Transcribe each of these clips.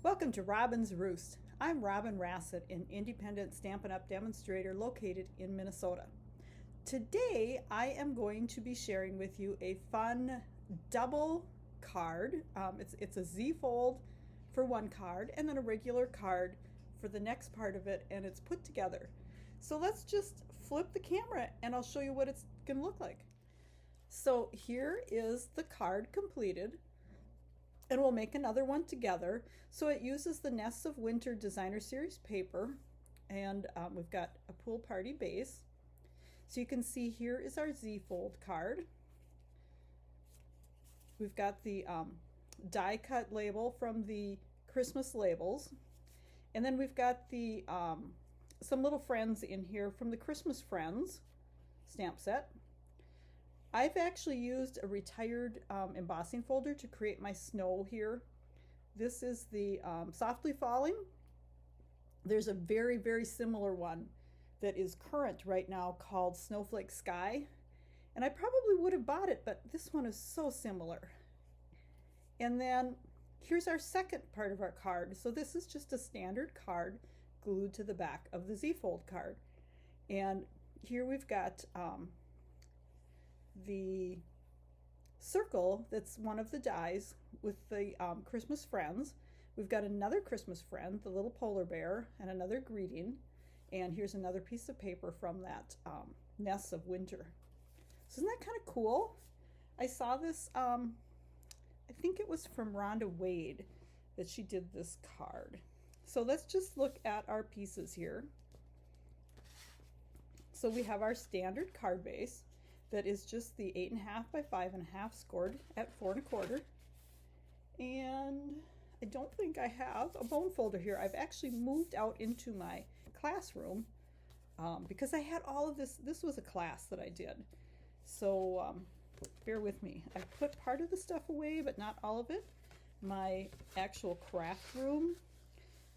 Welcome to Robin's Roost. I'm Robin Rassett, an independent Stampin' Up! Demonstrator located in Minnesota. Today I am going to be sharing with you a fun double card. It's a Z fold for one card and then a regular card for the next part of it, and it's put together. So let's just flip the camera and I'll show you what it's going to look like. So here is the card completed. And we'll make another one together. So it uses the Nests of Winter Designer Series paper, and we've got a pool party base. So you can see here is our Z-fold card. We've got the die cut label from the Christmas labels, and then we've got the some little friends in here from the Christmas Friends stamp set. I've actually used a retired embossing folder to create my snow here. This is the Softly Falling. There's a very, very similar one that is current right now called Snowflake Sky. And I probably would have bought it, but this one is so similar. And then here's our second part of our card. So this is just a standard card glued to the back of the Z-fold card. And here we've got the circle that's one of the dies with the Christmas Friends. We've got another Christmas friend, the little polar bear, and another greeting. And here's another piece of paper from that Nests of Winter. So isn't that kind of cool? I saw this, I think it was from Rhonda Wade that she did this card. So let's just look at our pieces here. So we have our standard card base. That is just the 8.5 by 5.5 scored at 4 1/4. And I don't think I have a bone folder here. I've actually moved out into my classroom because I had all of this. This was a class that I did. So bear with me. I put part of the stuff away, but not all of it. My actual craft room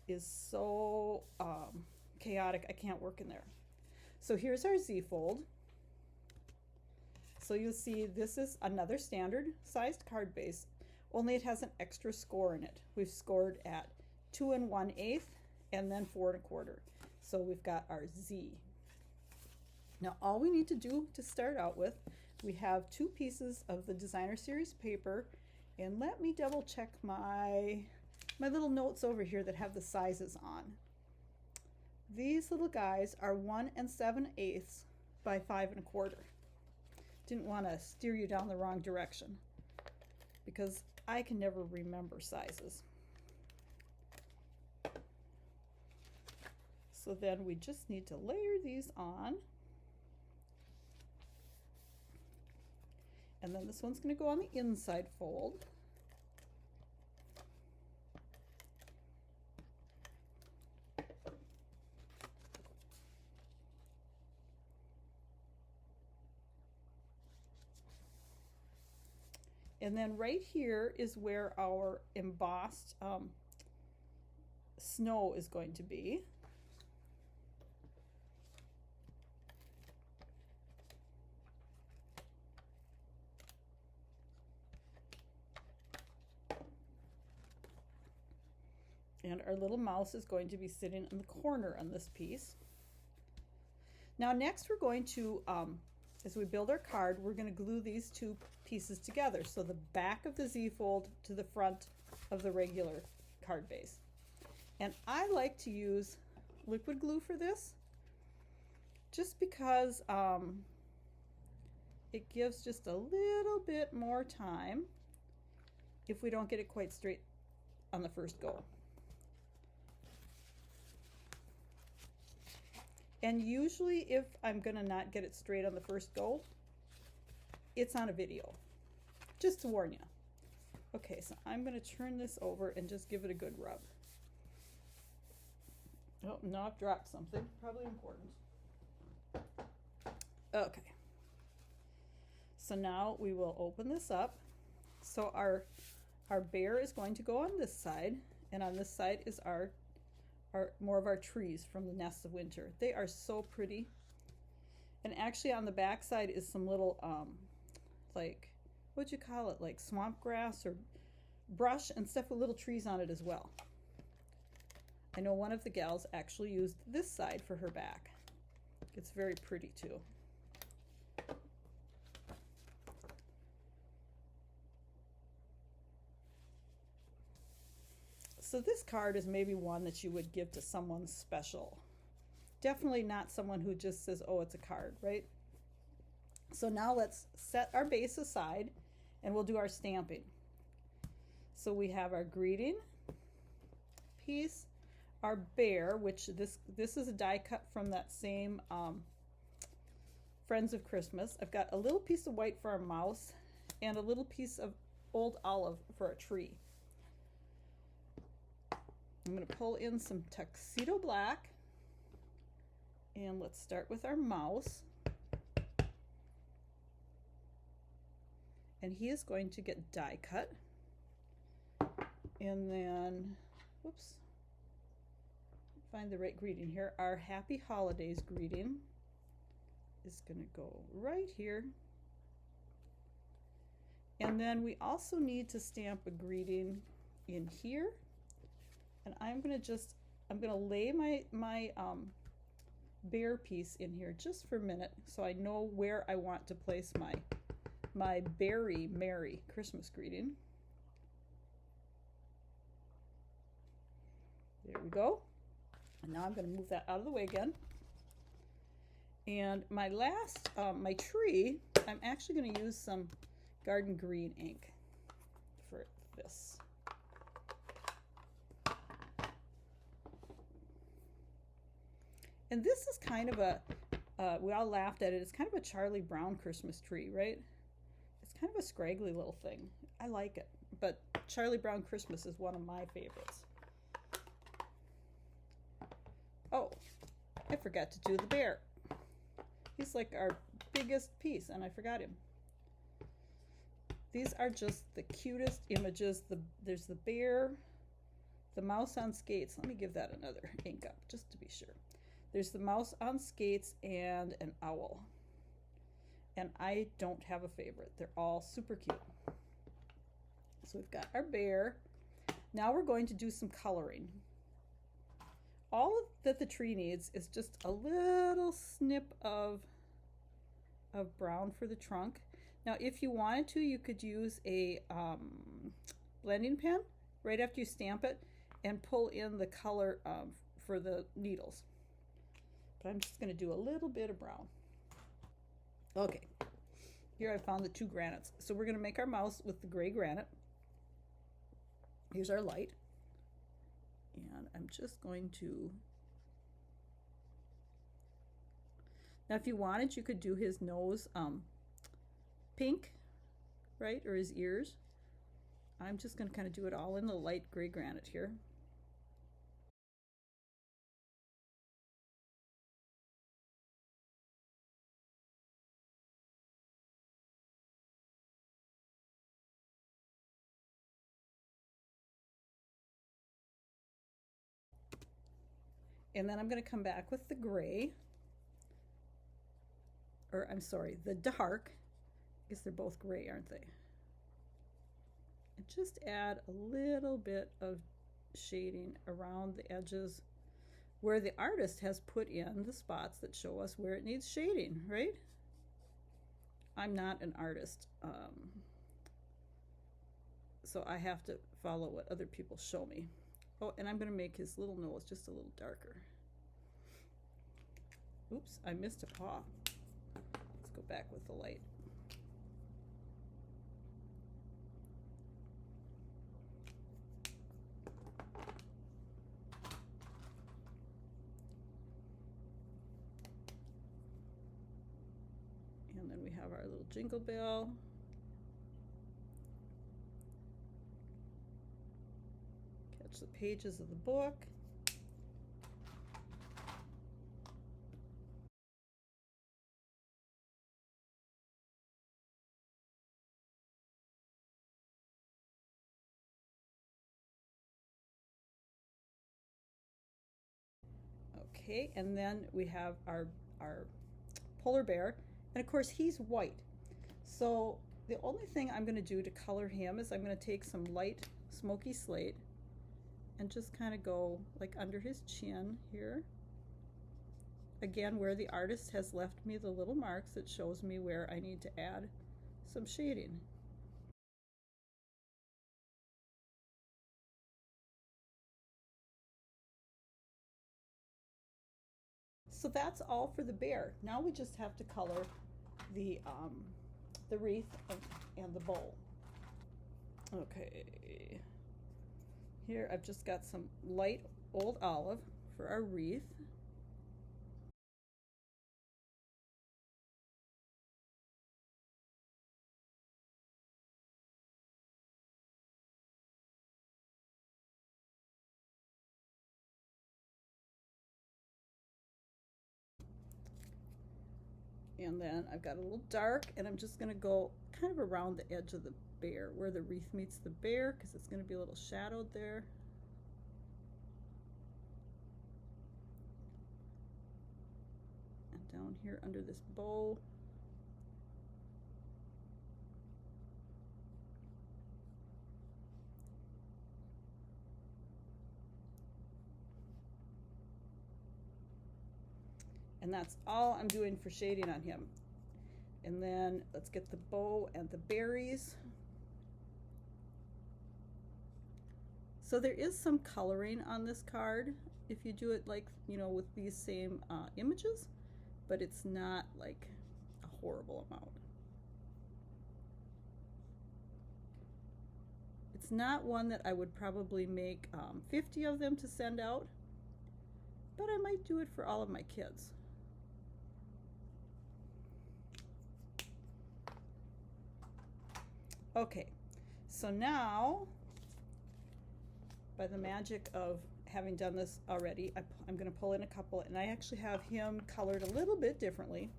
is so chaotic, I can't work in there. So here's our Z-fold. So you'll see this is another standard sized card base, only it has an extra score in it. We've scored at 2 1/8 and then 4 1/4. So we've got our Z. Now all we need to do to start out with, we have 2 pieces of the Designer Series paper, and let me double check my little notes over here that have the sizes on. These little guys are 1 7/8 by 5 1/4. Didn't want to steer you down the wrong direction because I can never remember sizes. So then we just need to layer these on. And then this one's going to go on the inside fold. And then right here is where our embossed snow is going to be. And our little mouse is going to be sitting in the corner on this piece. Now next we're going to as we build our card, we're going to glue these 2 pieces together. So the back of the Z-fold to the front of the regular card base. And I like to use liquid glue for this, just because it gives just a little bit more time if we don't get it quite straight on the first go. And usually if I'm gonna not get it straight on the first go, it's on a video, just to warn you. Okay, so I'm gonna turn this over and just give it a good rub. Oh, now I've dropped something, probably important. Okay, so now we will open this up. So our bear is going to go on this side, and on this side is our more of our trees from the Nests of Winter. They are so pretty. And actually on the back side is some little like, what'd you call it, like swamp grass or brush and stuff with little trees on it as well. I know one of the gals actually used this side for her back. It's very pretty too. So this card is maybe one that you would give to someone special. Definitely not someone who just says, oh, it's a card, right? So now let's set our base aside and we'll do our stamping. So we have our greeting piece, our bear, which this is a die cut from that same Friends of Christmas. I've got a little piece of white for our mouse and a little piece of old olive for a tree. I'm going to pull in some tuxedo black, and let's start with our mouse. And he is going to get die cut. And then, whoops, find the right greeting here. Our Happy Holidays greeting is going to go right here. And then we also need to stamp a greeting in here. And I'm going to lay my bear piece in here just for a minute so I know where I want to place my Berry Merry Christmas greeting. There we go. And now I'm going to move that out of the way again. And my last, my tree, I'm actually going to use some garden green ink for this. And this is kind of a, we all laughed at it, it's kind of a Charlie Brown Christmas tree, right? It's kind of a scraggly little thing. I like it, but Charlie Brown Christmas is one of my favorites. Oh, I forgot to do the bear. He's like our biggest piece, and I forgot him. These are just the cutest images. There's the bear, the mouse on skates. Let me give that another ink up, just to be sure. There's the mouse on skates and an owl. And I don't have a favorite. They're all super cute. So we've got our bear. Now we're going to do some coloring. All that the tree needs is just a little snip of brown for the trunk. Now, if you wanted to, you could use a blending pen right after you stamp it and pull in the color for the needles. But I'm just going to do a little bit of brown. Okay, here I found the two granites. So we're going to make our mouse with the gray granite. Here's our light. And I'm just going to... Now, if you wanted, you could do his nose pink, right, or his ears. I'm just going to kind of do it all in the light gray granite here. And then I'm going to come back with the gray, or I'm sorry, the dark. I guess they're both gray, aren't they? And just add a little bit of shading around the edges where the artist has put in the spots that show us where it needs shading, right? I'm not an artist, so I have to follow what other people show me. Oh, and I'm going to make his little nose just a little darker. Oops, I missed a paw. Let's go back with the light. And then we have our little jingle bell. Catch the pages of the book. Okay, and then we have our polar bear, and of course he's white. So the only thing I'm going to do to color him is I'm going to take some light smoky slate and just kind of go like under his chin here. Again, where the artist has left me the little marks, it shows me where I need to add some shading. So that's all for the bear. Now we just have to color the wreath and the bowl. Okay, here I've just got some light old olive for our wreath. And then I've got a little dark, and I'm just going to go kind of around the edge of the bear where the wreath meets the bear, because it's going to be a little shadowed there. And down here under this bow. And that's all I'm doing for shading on him. And then let's get the bow and the berries. So there is some coloring on this card if you do it like, you know, with these same images, but it's not like a horrible amount. It's not one that I would probably make 50 of them to send out, but I might do it for all of my kids. Okay, so now, by the magic of having done this already, I'm going to pull in a couple, and I actually have him colored a little bit differently.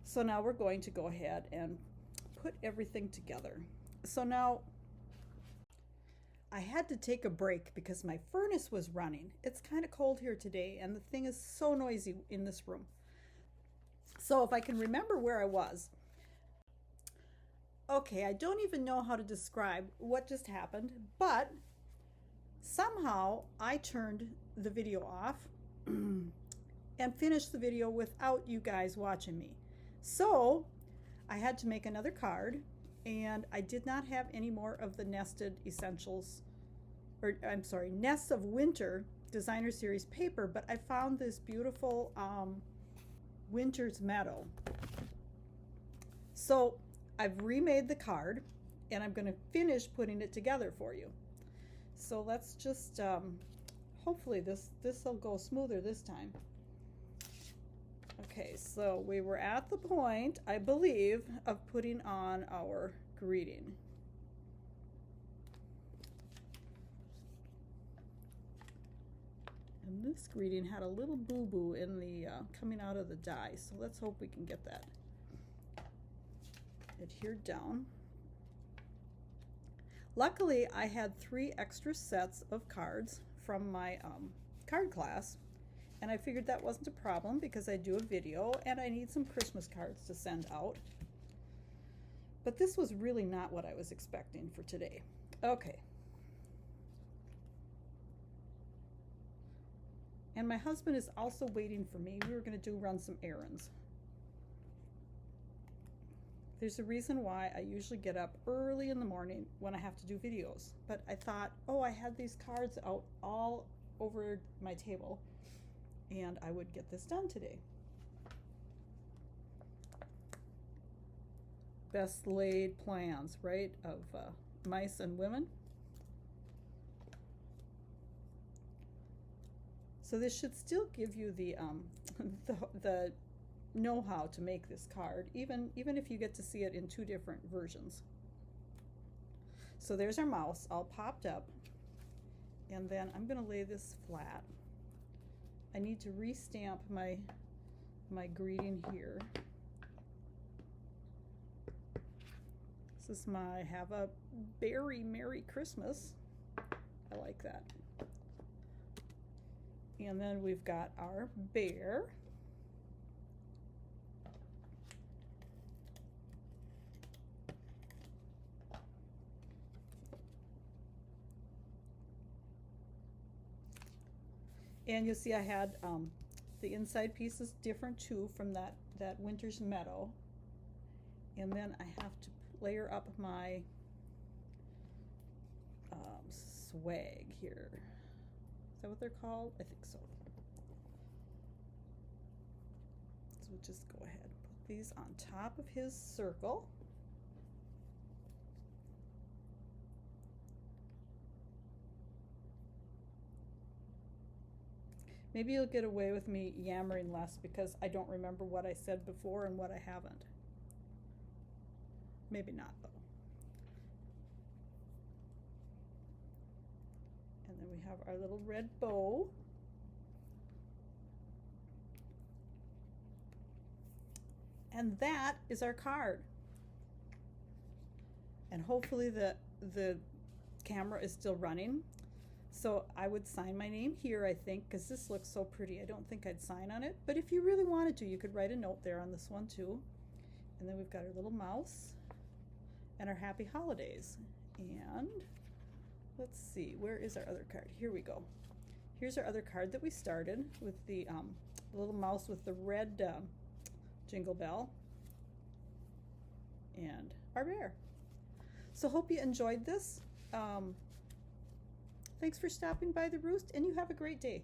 So now we're going to go ahead and put everything together. So now I had to take a break because my furnace was running. It's kind of cold here today, and the thing is so noisy in this room. So if I can remember where I was. Okay, I don't even know how to describe what just happened, but somehow I turned the video off and finished the video without you guys watching me. So I had to make another card, and I did not have any more of the Nested Essentials, or I'm sorry, Nests of Winter Designer Series paper, but I found this beautiful Winter's Meadow. So I've remade the card, and I'm going to finish putting it together for you. So let's just, hopefully this will go smoother this time. Okay, so we were at the point, I believe, of putting on our greeting. And this greeting had a little boo-boo in the coming out of the die, so let's hope we can get that adhered down. Luckily, I had 3 extra sets of cards from my card class, and I figured that wasn't a problem because I do a video and I need some Christmas cards to send out. But this was really not what I was expecting for today. Okay. And my husband is also waiting for me. We were going to run some errands. There's a reason why I usually get up early in the morning when I have to do videos. But I thought, oh, I had these cards out all over my table, and I would get this done today. Best laid plans, right, of mice and women. So this should still give you the the know-how to make this card, even if you get to see it in 2 different versions. So there's our mouse all popped up, and then I'm going to lay this flat. I need to restamp my greeting here. This is my Have a Berry Merry Christmas. I like that. And then we've got our bear. And you'll see I had the inside piece is different too from that Winter's Meadow. And then I have to layer up my swag here. Is that what they're called? I think so. So we'll just go ahead and put these on top of his circle. Maybe you'll get away with me yammering less because I don't remember what I said before and what I haven't. Maybe not though. And then we have our little red bow. And that is our card. And hopefully the camera is still running. So I would sign my name here, I think, because this looks so pretty. I don't think I'd sign on it. But if you really wanted to, you could write a note there on this one too. And then we've got our little mouse and our happy holidays. And let's see, where is our other card? Here we go. Here's our other card that we started with the little mouse with the red jingle bell and our bear. So hope you enjoyed this. Thanks for stopping by the Roost, and you have a great day.